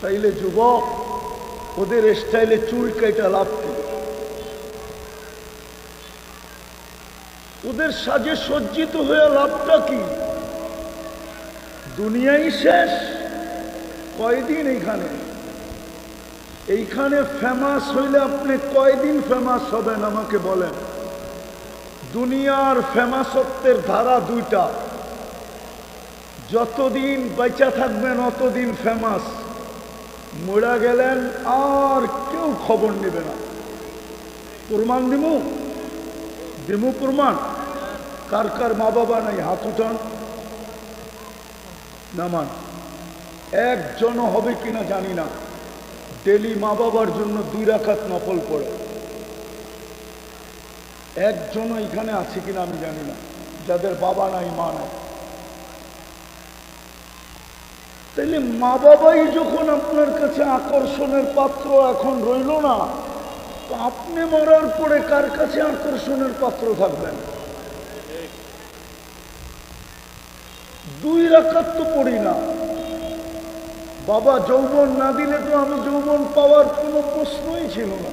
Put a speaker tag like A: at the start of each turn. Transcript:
A: তাইলে যুবক, ওদের স্টাইলে চুল কেটে লাভ কি? ওদের সাজে সজ্জিত হয়ে লাভটা কি? দুনিয়াই শেষ। কয়দিন এইখানে ফেমাস হইলে আপনি কয়দিন ফেমাস হবেন আমাকে বলেন? দুনিয়ার ফেমাসত্বের ধারা দুইটা, যতদিন বেঁচে থাকবেন অতদিন ফেমাস, মরা গেলেন আর কেউ খবর নেবে না। প্রমাণ দিমু প্রমাণ। কার কার মা বাবা নাই হাত উঠান, নামান। একজনও হবে কিনা জানি না ডেলি মা বাবার জন্য 2 রাকাত নফল পড়ে। একজনও এখানে আছে কিনা আমি জানি না যাদের বাবা নাই মা নাই। তাইলে মা বাবাই যখন আপনার কাছে আকর্ষণের পাত্র এখন রইল না, তো আপনি মরার পরে কার কাছে আকর্ষণের পাত্র থাকবেন? 2 রাকাত তো পড়ি না। বাবা যৌবন না দিলে তো আমি যৌবন পাওয়ার কোনো প্রশ্নই ছিল না।